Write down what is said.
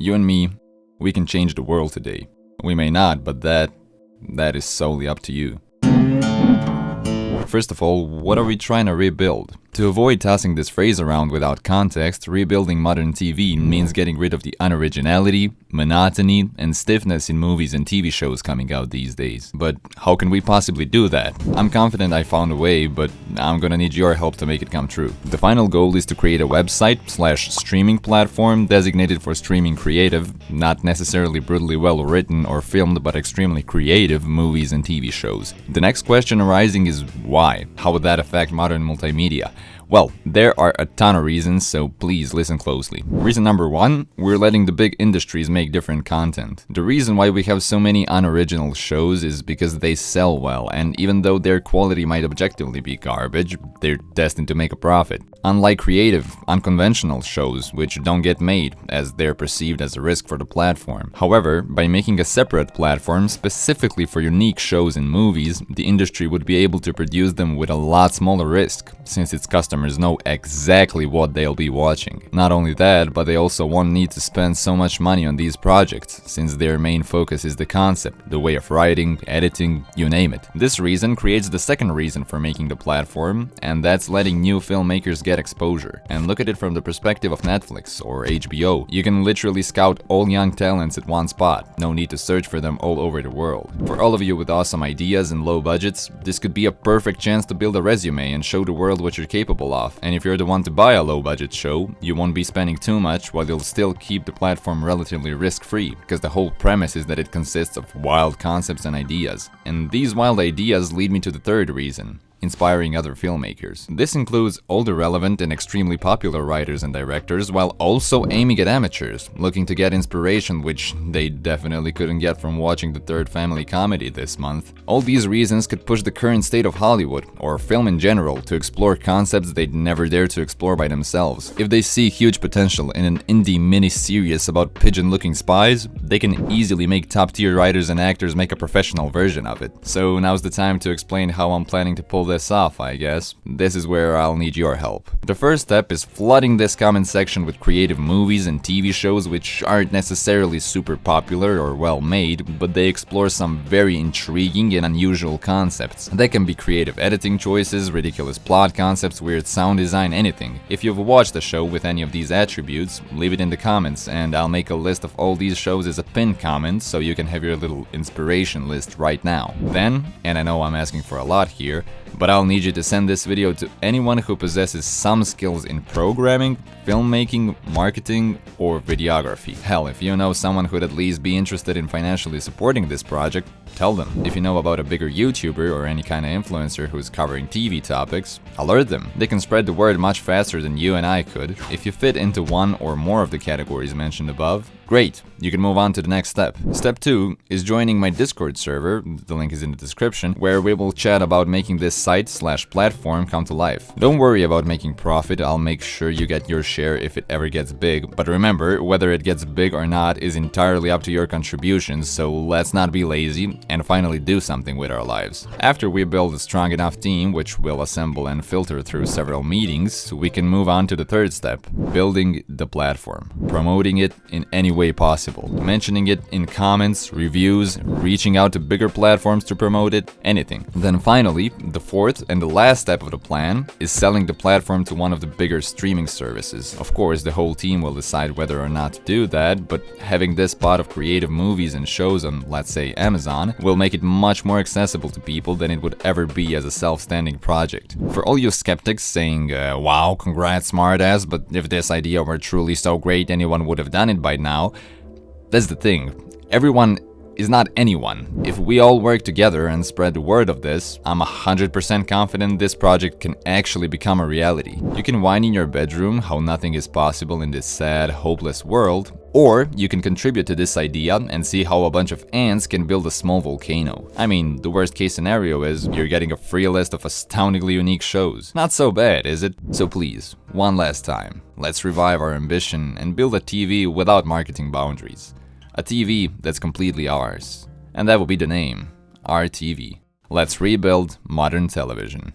You and me, we can change the world today. We may not, but that is solely up to you. First of all, what are we trying to rebuild? To avoid tossing this phrase around without context, rebuilding modern TV means getting rid of the unoriginality, monotony, and stiffness in movies and TV shows coming out these days. But how can we possibly do that? I'm confident I found a way, but I'm gonna need your help to make it come true. The final goal is to create a website/streaming platform designated for streaming creative, not necessarily brutally well written or filmed, but extremely creative movies and TV shows. The next question arising is why? How would that affect modern multimedia? Well, there are a ton of reasons, so please listen closely. Reason number one, we're letting the big industries make different content. The reason why we have so many unoriginal shows is because they sell well, and even though their quality might objectively be garbage, they're destined to make a profit. Unlike creative, unconventional shows, which don't get made, as they're perceived as a risk for the platform. However, by making a separate platform specifically for unique shows and movies, the industry would be able to produce them with a lot smaller risk, since its customers know exactly what they'll be watching. Not only that, but they also won't need to spend so much money on these projects, since their main focus is the concept, the way of writing, editing, you name it. This reason creates the second reason for making the platform, and that's letting new filmmakers get exposure. And look at it from the perspective of Netflix or HBO. You can literally scout all young talents at one spot. No need to search for them all over the world. For all of you with awesome ideas and low budgets, this could be a perfect chance to build a resume and show the world what you're capable of. And if you're the one to buy a low budget show, you won't be spending too much while you'll still keep the platform relatively risk-free, because the whole premise is that it consists of wild concepts and ideas. And these wild ideas lead me to the third reason: inspiring other filmmakers. This includes all the relevant and extremely popular writers and directors, while also aiming at amateurs, looking to get inspiration, which they definitely couldn't get from watching the third family comedy this month. All these reasons could push the current state of Hollywood, or film in general, to explore concepts they'd never dare to explore by themselves. If they see huge potential in an indie mini-series about pigeon-looking spies, they can easily make top-tier writers and actors make a professional version of it. So now's the time to explain how I'm planning to pull this off, I guess. This is where I'll need your help. The first step is flooding this comment section with creative movies and TV shows which aren't necessarily super popular or well made, but they explore some very intriguing and unusual concepts. They can be creative editing choices, ridiculous plot concepts, weird sound design, anything. If you've watched a show with any of these attributes, leave it in the comments and I'll make a list of all these shows as a pinned comment so you can have your little inspiration list right now. Then, and I know I'm asking for a lot here, but I'll need you to send this video to anyone who possesses some skills in programming, filmmaking, marketing, or videography. Hell, if you know someone who'd at least be interested in financially supporting this project, tell them. If you know about a bigger YouTuber or any kind of influencer who's covering TV topics, alert them. They can spread the word much faster than you and I could. If you fit into one or more of the categories mentioned above, great, you can move on to the next step. Step 2 is joining my Discord server, the link is in the description, where we will chat about making this site/platform come to life. Don't worry about making profit, I'll make sure you get your share if it ever gets big, but remember, whether it gets big or not is entirely up to your contributions, so let's not be lazy and finally do something with our lives. After we build a strong enough team, which we'll assemble and filter through several meetings, we can move on to the third step: building the platform, promoting it in any way possible, mentioning it in comments, reviews, reaching out to bigger platforms to promote it, anything. Then finally, the fourth and the last step of the plan is selling the platform to one of the bigger streaming services. Of course, the whole team will decide whether or not to do that, but having this pot of creative movies and shows on, let's say, Amazon, will make it much more accessible to people than it would ever be as a self-standing project. For all you skeptics saying, wow, congrats smartass, but if this idea were truly so great, anyone would have done it by now. That's the thing. Everyone is not anyone. If we all work together and spread the word of this, I'm 100% confident this project can actually become a reality. You can whine in your bedroom how nothing is possible in this sad, hopeless world, or you can contribute to this idea and see how a bunch of ants can build a small volcano. I mean, the worst case scenario is you're getting a free list of astoundingly unique shows. Not so bad, is it? So please, one last time, let's revive our ambition and build a TV without marketing boundaries. A TV that's completely ours. And that will be the name, our TV. Let's rebuild modern television.